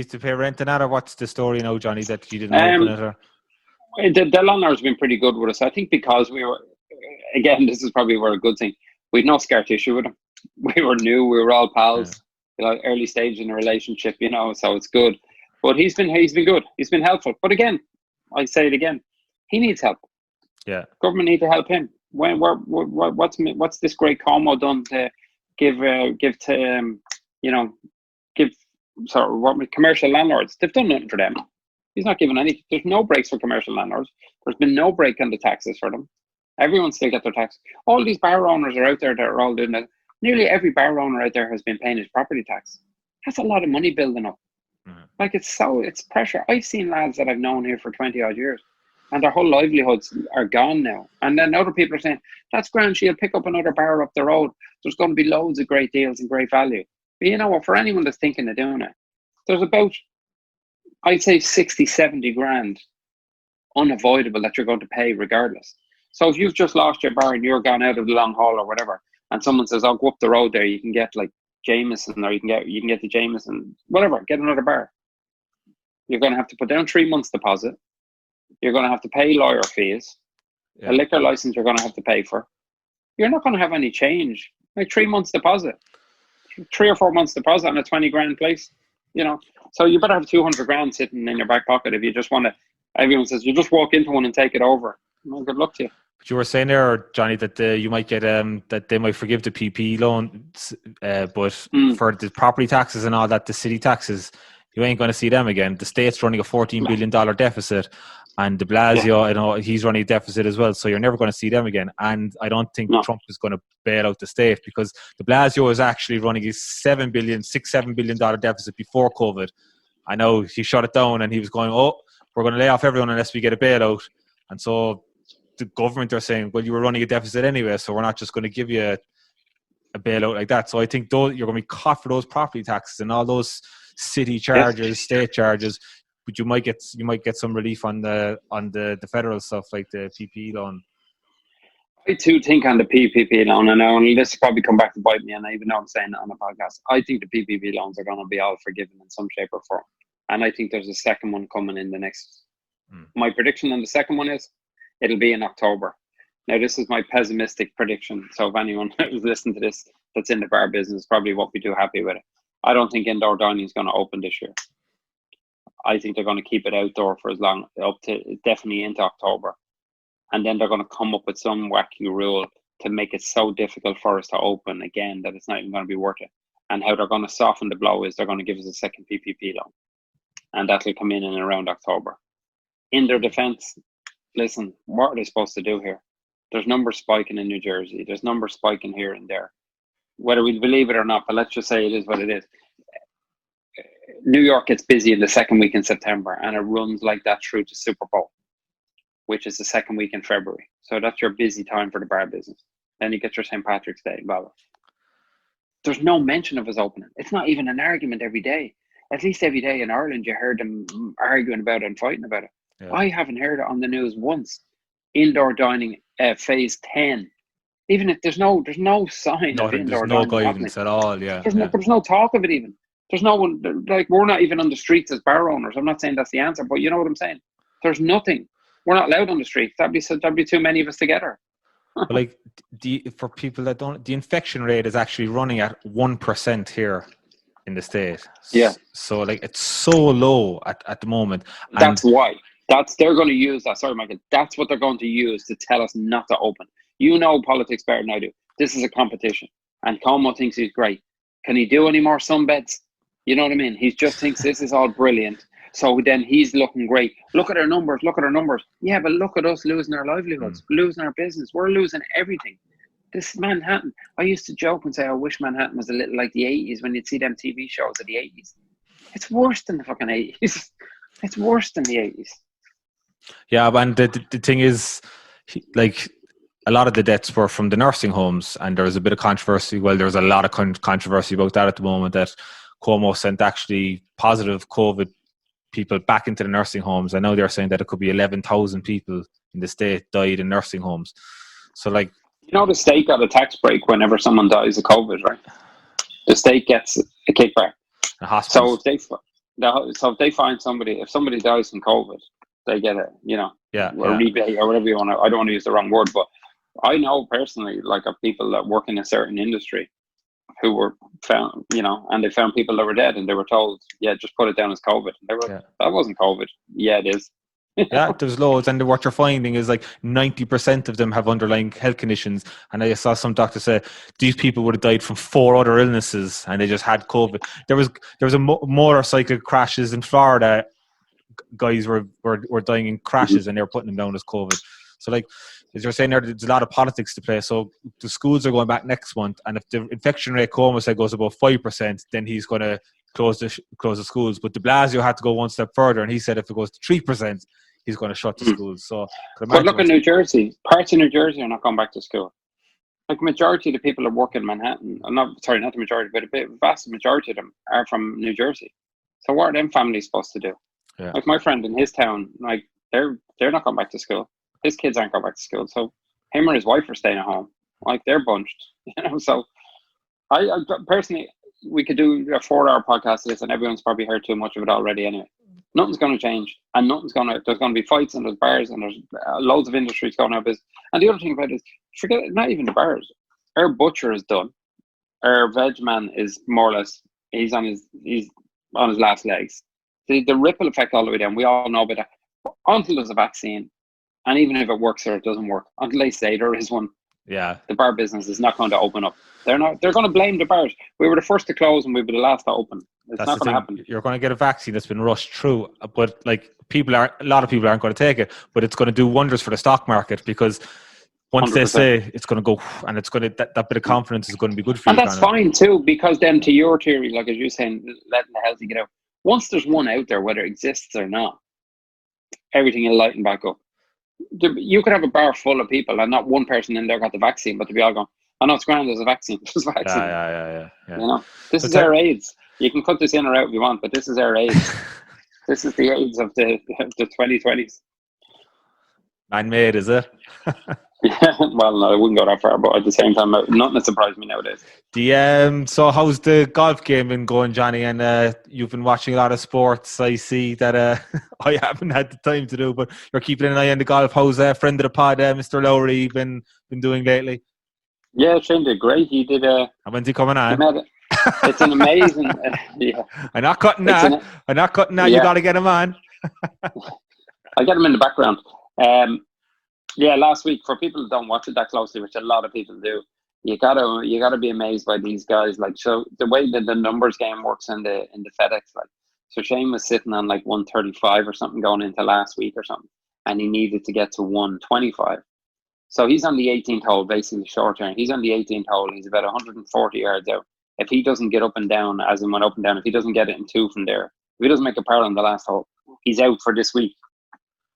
to pay rent on that, or what's the story now, Johnny, that you didn't open it? Or? The landlord's been pretty good with us. I think because we were, again, this is probably a good thing. We had no scar tissue with him. We were new. We were all pals. You know, early stage in the relationship, you know, so it's good. But he's been good. He's been helpful. But again, I say it again, he needs help. Yeah, government need to help him. What's this great Como done to give commercial landlords? They've done nothing for them. He's not giving any. There's no breaks for commercial landlords. There's been no break on the taxes for them. Everyone still get their tax. All these bar owners are out there that are all doing it. Nearly every bar owner out there has been paying his property tax. That's a lot of money building up. Mm-hmm. Like, it's pressure. I've seen lads that I've known here for 20 odd years, and their whole livelihoods are gone now. And then other people are saying, that's grand, she'll pick up another bar up the road. There's going to be loads of great deals and great value. But you know what, for anyone that's thinking of doing it, there's about, I'd say 60, 70 grand unavoidable that you're going to pay regardless. So if you've just lost your bar and you're gone out of the long haul or whatever, and someone says, I'll go up the road there, you can get like Jameson, or you can get the Jameson, whatever, get another bar. You're going to have to put down 3 months deposit. You're going to have to pay lawyer fees. A liquor license you're going to have to pay for. You're not going to have any change. Like 3 months deposit, 3 or 4 months deposit on a 20 grand place, you know. So you better have 200 grand sitting in your back pocket if you just want to. Everyone says you just walk into one and take it over. Well, good luck to you. But you were saying there, Johnny, that you might get that they might forgive the PP loans, but for the property taxes and all that, the city taxes, you ain't going to see them again. The state's running a $14 billion deficit, and de Blasio, I know he's running a deficit as well. So you're never going to see them again. And I don't think Trump is going to bail out the state, because de Blasio is actually running a $7 billion deficit before COVID. I know he shut it down, and he was going, we're going to lay off everyone unless we get a bailout. And so the government are saying, well, you were running a deficit anyway, so we're not just going to give you a bailout like that. So I think you're going to be caught for those property taxes and all those city charges, state charges, but you might get some relief on the federal stuff like the PPP loan. I too think on the PPP loan, and this will probably come back to bite me, and even though I'm saying it on the podcast, I think the PPP loans are going to be all forgiven in some shape or form. And I think there's a second one coming in the next. My prediction on the second one is it'll be in October. Now, this is my pessimistic prediction. So if anyone who's listening to this that's in the bar business probably won't be too happy with it. I don't think indoor dining is going to open this year. I think they're going to keep it outdoor for as long, up to definitely into October. And then they're going to come up with some wacky rule to make it so difficult for us to open again that it's not even going to be worth it. And how they're going to soften the blow is they're going to give us a second PPP loan. And that'll come in around October. In their defense, listen, what are they supposed to do here? There's numbers spiking in New Jersey. There's numbers spiking here and there. Whether we believe it or not, but let's just say it is what it is. New York gets busy in the second week in September, and it runs like that through to Super Bowl, which is the second week in February. So that's your busy time for the bar business. Then you get your St. Patrick's Day, blah, blah. There's no mention of us opening. It's not even an argument every day. At least every day in Ireland, you heard them arguing about it and fighting about it. Yeah. I haven't heard it on the news once. Indoor dining, phase 10. Even if there's no sign of indoor dining. There's no guidance at all, yeah. There's no talk of it even. There's no one, like, we're not even on the streets as bar owners. I'm not saying that's the answer, but you know what I'm saying? There's nothing. We're not allowed on the streets. That'd be too many of us together. But like, for people that don't, the infection rate is actually running at 1% here in the state. Yeah. So like, it's so low at the moment. And that's why. They're going to use that. Sorry, Michael. That's what they're going to use to tell us not to open. You know politics better than I do. This is a competition. And Como thinks he's great. Can he do any more sunbeds? You know what I mean? He just thinks this is all brilliant. So then he's looking great. Look at our numbers. Yeah, but look at us losing our livelihoods, losing our business. We're losing everything. This Manhattan. I used to joke and say, I wish Manhattan was a little like the 80s when you'd see them TV shows of the 80s. It's worse than the fucking 80s. It's worse than the 80s. Yeah, and the thing is, like, a lot of the deaths were from the nursing homes, and there was a bit of controversy. Well, there's a lot of controversy about that at the moment, that Cuomo sent actually positive COVID people back into the nursing homes. I know they're saying that it could be 11,000 people in the state died in nursing homes. So, like, you know, the state got a tax break whenever someone dies of COVID, right? The state gets a kickback. So if they find somebody, if somebody dies from COVID, they get a rebate or whatever you want to. I don't want to use the wrong word, but I know personally, like, of people that work in a certain industry who were found, and they found people that were dead, and they were told, yeah, just put it down as COVID. And they were, that wasn't COVID. Yeah, it is. Yeah, there's loads, and what you're finding is like 90% of them have underlying health conditions. And I saw some doctor say these people would have died from 4 other illnesses, and they just had COVID. There was a motorcycle crashes in Florida. Guys were dying in crashes, and they were putting them down as COVID. So, like, as you're saying, there's a lot of politics to play. So the schools are going back next month, and if the infection rate, Cuomo said, goes above 5%, then he's going to close the schools. But de Blasio had to go one step further, and he said if it goes to 3%, he's going to shut the schools. So, but look at New Jersey. Parts of New Jersey are not going back to school. Like, majority of the people that work in Manhattan, not the majority, but a vast majority of them are from New Jersey. So what are them families supposed to do? Yeah. Like, my friend in his town, like, they're not going back to school. His kids aren't going back to school. So him or his wife are staying at home. Like, they're bunched. So I personally, we could do a 4-hour podcast of this, and everyone's probably heard too much of it already anyway. Nothing's going to change, and there's going to be fights, and there's bars, and there's loads of industries going out of business. And the other thing about it is, forget it, not even the bars. Our butcher is done. Our veg man is more or less, he's on his last legs. The ripple effect all the way down, we all know about that. Until there's a vaccine, and even if it works or it doesn't work, until they say there is one, the bar business is not going to open up. They're going to blame the bars. We were the first to close, and we were the last to open. It's not going to happen. You're going to get a vaccine that's been rushed through, but like, a lot of people aren't going to take it. But it's going to do wonders for the stock market, because once 100%. They say it's going to go, and it's going to that bit of confidence is going to be good for you. And that's fine too, because then, to your theory, like as you're saying, letting the healthy get out. Once there's one out there, whether it exists or not, everything will lighten back up. You could have a bar full of people, and not one person in there got the vaccine, but to be all going, "Oh no, it's grand. There's a vaccine. There's a vaccine." Yeah. This is our AIDS. You can cut this in or out if you want, but this is our AIDS. This is the AIDS of the 2020s. Man-made, is it? Yeah, well, no, I wouldn't go that far, but at the same time, nothing that surprised me nowadays. So how's the golf game been going, Johnny? And you've been watching a lot of sports. I see that I haven't had the time to do, but you're keeping an eye on the golf. How's friend of the pod, Mr. Lowry, been doing lately? Yeah, Shane did great. He did. And when's he coming on? It's an amazing. Yeah. I'm not cutting that. Yeah. You got to get him on. I get him in the background. Yeah, last week, for people who don't watch it that closely, which a lot of people do, you gotta be amazed by these guys. Like, so the way that the numbers game works in the FedEx, like, so Shane was sitting on like 135 or something going into last week or something, and he needed to get to 125. So he's on the 18th hole, basically short term. He's on the 18th hole. He's about 140 yards out. If he doesn't get up and down, as in went up and down, if he doesn't get it in two from there, if he doesn't make a par on the last hole, he's out for this week.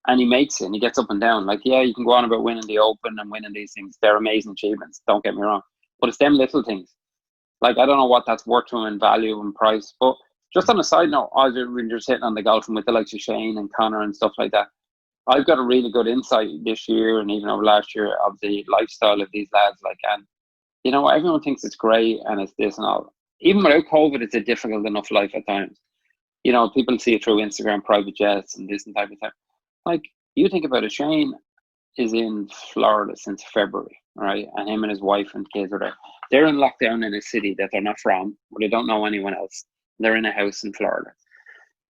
And he makes it and he gets up and down. Like, yeah, you can go on about winning the Open and winning these things. They're amazing achievements. Don't get me wrong. But it's them little things. Like, I don't know what that's worth to him in value and price. But just on a side note, when you're sitting on the golfing with the likes of Shane and Connor and stuff like that, I've got a really good insight this year and even over last year of the lifestyle of these lads. Like, and you know, everyone thinks it's great and it's this and all. Even without COVID, it's a difficult enough life at times. You know, people see it through Instagram, private jets and this and type of thing. Like, you think about it, Shane is in Florida since February, right? And him and his wife and kids are there. They're in lockdown in a city that they're not from, where they don't know anyone else. They're in a house in Florida.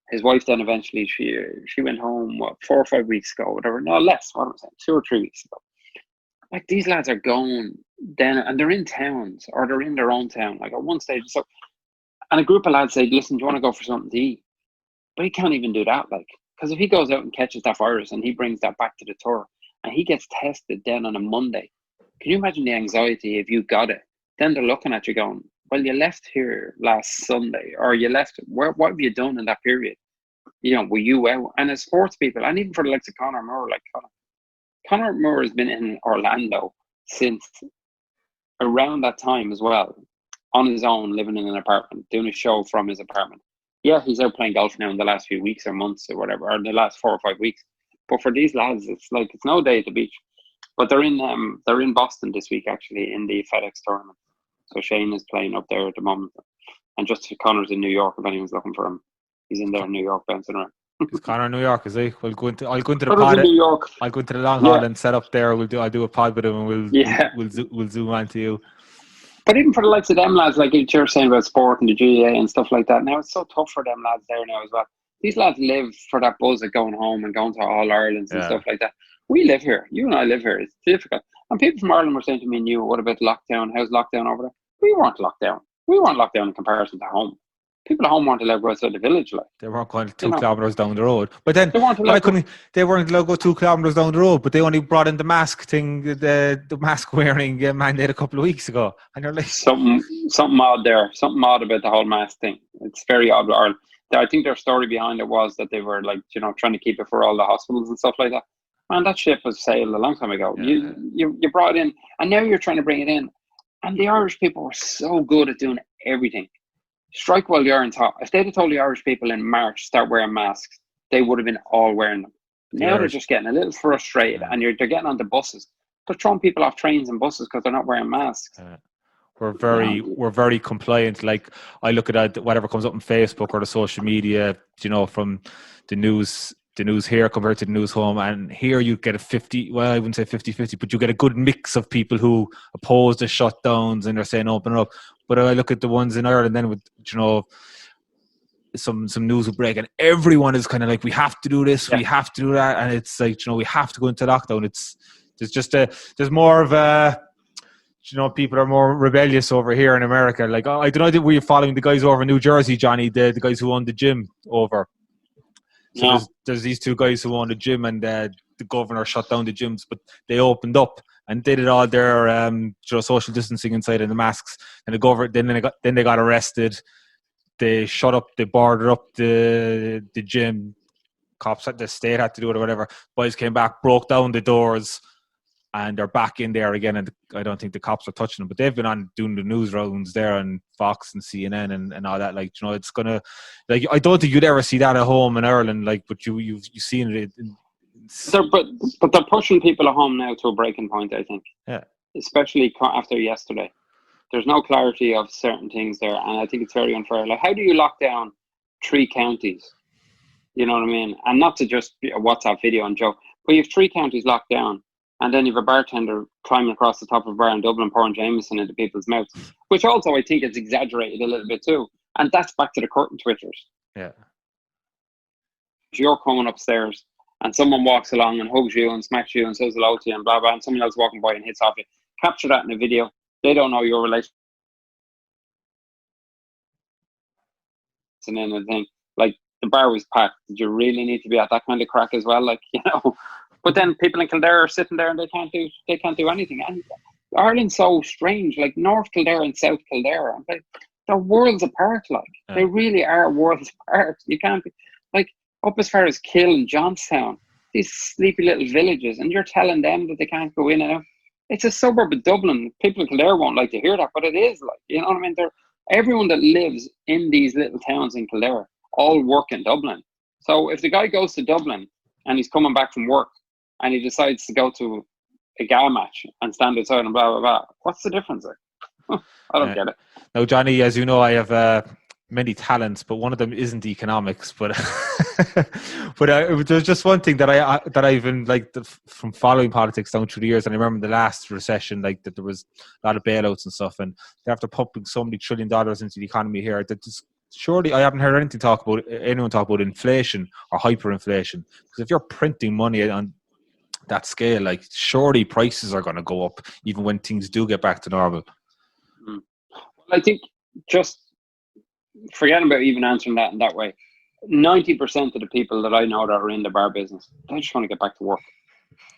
His wife then eventually, she went home, 4 or 5 weeks ago, whatever. No, less, what was it, 2 or 3 weeks ago. Like, these lads are going then, and they're in towns, or they're in their own town, like at one stage. So, and a group of lads say, listen, do you want to go for something to eat? But he can't even do that, like, because if he goes out and catches that virus and he brings that back to the tour and he gets tested then on a Monday, can you imagine the anxiety if you got it? Then they're looking at you going, well, you left here last Sunday, or you left, what have you done in that period? You know, were you out? And as sports people, and even for the likes of Conor Moore, like Conor Moore has been in Orlando since around that time as well, on his own, living in an apartment, doing a show from his apartment. Yeah, he's out playing golf now in the last few weeks or months or whatever, or the last 4 or 5 weeks. But for these lads, it's like, it's no day at the beach. But they're in Boston this week, actually, in the FedEx tournament. So Shane is playing up there at the moment. And just Connor's in New York, if anyone's looking for him. He's in there in New York, bouncing around. Is Connor in New York, is he? I'll go into the Connor's pod. in New York. I'll go into the long haul and set up there. I'll do a pod with him and we'll zoom on to you. But even for the likes of them lads, like you're saying about sport and the GA and stuff like that, now it's so tough for them lads there now as well. These lads live for that buzz of going home and going to All Irelands and stuff like that. We live here. You and I live here. It's difficult. And people from Ireland were saying to me, what about lockdown? How's lockdown over there? We weren't locked down. We weren't locked down in comparison to home. People at home weren't allowed to go outside the village. Like, they weren't going 2 kilometres down the road. But then, they weren't allowed to go 2 kilometres down the road, but they only brought in the mask thing, the mask wearing mandate a couple of weeks ago. And you're like... Something odd there. Something odd about the whole mask thing. It's very odd. I think their story behind it was that they were like, trying to keep it for all the hospitals and stuff like that. Man, that ship was sailed a long time ago. Yeah. You brought it in, and now you're trying to bring it in. And the Irish people were so good at doing everything. Strike while the iron's hot. If they'd have told the Irish people in March start wearing masks, they would have been all wearing them. Now they're just getting a little frustrated, and they're getting on the buses. They're throwing people off trains and buses because they're not wearing masks. We're very compliant. Like, I look at whatever comes up on Facebook or the social media, from the news here compared to the news home, and here you get a 50, well, I wouldn't say 50-50, but you get a good mix of people who oppose the shutdowns and they're saying open up. But I look at the ones in Ireland then with, some news will break and everyone is kind of like, we have to do this, we have to do that, and it's like, we have to go into lockdown. There's more of a, people are more rebellious over here in America. Like, I don't know, were you following the guys over in New Jersey, Johnny, the guys who own the gym over? So there's these 2 guys who own the gym, and the governor shut down the gyms, but they opened up and they did all their social distancing inside and the masks. And the governor then they got arrested. They they boarded up the gym. Cops at the state had to do it or whatever. Boys came back, broke down the doors, and they're back in there again. And I don't think the cops are touching them, but they've been on doing the news rounds there on Fox and CNN and all that. Like, it's gonna, like, I don't think you'd ever see that at home in Ireland. Like, but you've seen it. But they're pushing people at home now to a breaking point, I think. Yeah. Especially after yesterday. There's no clarity of certain things there, and I think it's very unfair. Like, how do you lock down 3 counties? You know what I mean? And not to just be a WhatsApp video and joke, but you have 3 counties locked down, and then you have a bartender climbing across the top of a bar in Dublin pouring Jameson into people's mouths, which also I think is exaggerated a little bit too. And that's back to the curtain twitters. Yeah. If you're coming upstairs and someone walks along and hugs you and smacks you and says hello to you and blah, blah, and someone else walking by and hits off you, capture that in a video, They don't know your relationship. And then the thing, like, the bar was packed. Did you really need to be at that kind of crack as well? Like, But then people in Kildare are sitting there and they can't do anything. And Ireland's so strange. Like, North Kildare and South Kildare, like, they're worlds apart. Like, they really are worlds apart. You can't be like up as far as Kill and Johnstown, these sleepy little villages, and you're telling them that they can't go in and out. It's a suburb of Dublin. People in Kildare won't like to hear that, but it is, like, you know what I mean? Everyone that lives in these little towns in Kildare all work in Dublin. So if the guy goes to Dublin and he's coming back from work and he decides to go to a GA match and stand outside and blah, blah, blah, what's the difference there? I don't get it. Now, Johnny, as you know, I have many talents, but one of them isn't economics. But there's just one thing that I've been like from following politics down through the years, and I remember the last recession, like that there was a lot of bailouts and stuff, and after pumping so many $1 trillion into the economy here, that just, surely I haven't heard anyone talk about inflation or hyperinflation. Because if you're printing money on that scale, like, surely prices are going to go up even when things do get back to normal. Well, I think, just forgetting about even answering that in that way, 90% of the people that I know that are in the bar business, they just want to get back to work.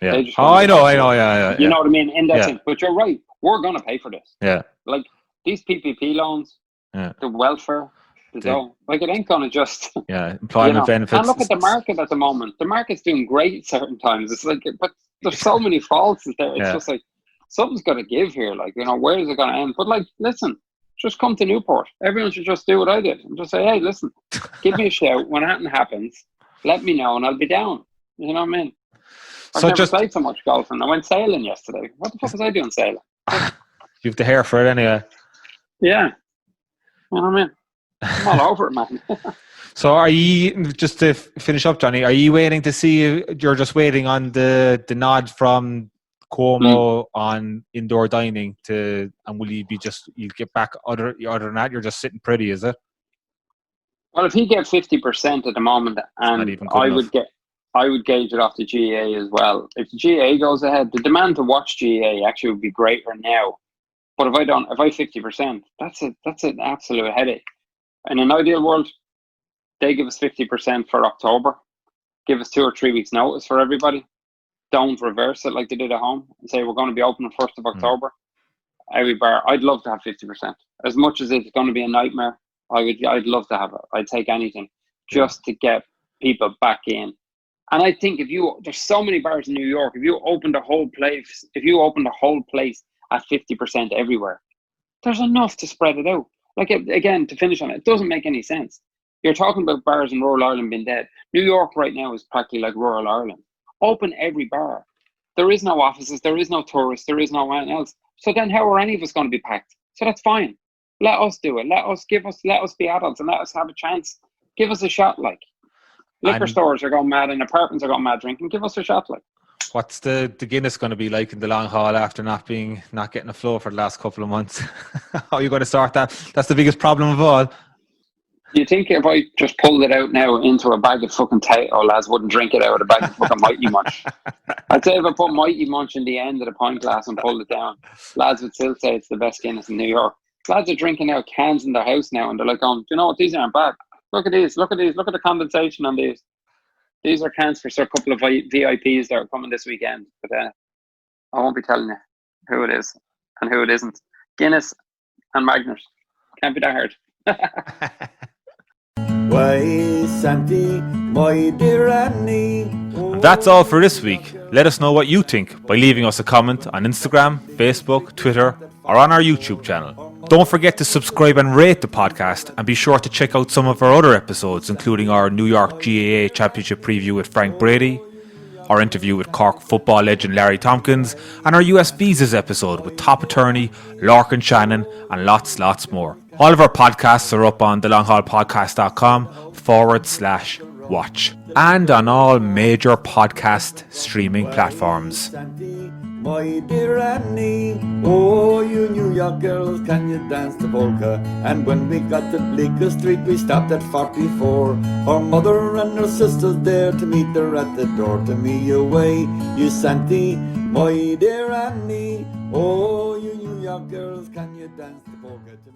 Yeah. I know. Yeah. You know what I mean? In that sense. But you're right. We're going to pay for this. Yeah. Like, these PPP loans, the welfare, like, it ain't going to just... Yeah, employment benefits. And look at the market at the moment. The market's doing great certain times. It's like, but there's so many faults there. It's just like, something's got to give here. Like, where is it going to end? But, like, listen, just come to Newport. Everyone should just do what I did and just say, hey, listen, give me a shout when anything happens. Let me know and I'll be down. You know what I mean? I've never played so much golf, and I went sailing yesterday. What the fuck was I doing sailing? You have the hair for it anyway. Yeah. You know what I mean? I'm all over it, man. So are you, just to finish up, Johnny, are you waiting to see, you're just waiting on the nod from Cuomo on indoor dining and will you get back other than that, you're just sitting pretty, is it? Well, if he gets 50% at the moment, and I would gauge it off the GAA as well. If the GAA goes ahead, the demand to watch GAA actually would be greater now. But if I 50%, that's an absolute headache. In an ideal world, they give us 50% for October. Give us 2 or 3 weeks notice for everybody. Don't reverse it like they did at home and say we're going to be open on 1st of October. Every bar, I'd love to have 50%. As much as it's going to be a nightmare, I'd love to have it. I'd take anything just to get people back in. And I think there's so many bars in New York, if you open the whole place at 50% everywhere, there's enough to spread it out. Like, again, to finish on it doesn't make any sense. You're talking about bars in rural Ireland being dead. New York right now is practically like rural Ireland. Open every bar. There is no offices, there is no tourists, there is no anything else. So then how are any of us going to be packed? So that's fine. Let us do it. Let us be adults and let us have a chance. Give us a shot, like. Liquor stores are going mad and apartments are going mad drinking. Give us a shot, like. What's the Guinness going to be like in the long haul after not getting a flow for the last couple of months? How are you going to sort that? That's the biggest problem of all. Do you think if I just pulled it out now into a bag of fucking potato, lads wouldn't drink it out of a bag of fucking Mighty Munch? I'd say if I put Mighty Munch in the end of the pint glass and pulled it down, lads would still say it's the best Guinness in New York. Lads are drinking out cans in their house now and they're like, do you know what? These aren't bad. Look at these. Look at the condensation on these. These are cans for a couple of VIPs that are coming this weekend. But I won't be telling you who it is and who it isn't. Guinness and Magners. Can't be that hard. Why, Santi, my dear Annie. That's all for this week. Let us know what you think by leaving us a comment on Instagram, Facebook, Twitter, or on our YouTube channel. Don't forget to subscribe and rate the podcast, and be sure to check out some of our other episodes, including our New York GAA Championship preview with Frank Brady, our interview with Cork football legend Larry Tompkins, and our US Visas episode with top attorney Lorcan Shannon, and lots more. All of our podcasts are up on thelonghaulpodcast.com/watch and on all major podcast streaming platforms. My dear Annie, oh, you New York girls, can you dance the polka? And when we got to Bleecker Street, we stopped at 44. Her mother and her sisters there to meet her at the door. To me away, you Santy, my dear Annie, oh, you New York York girls, can you dance the polka to me?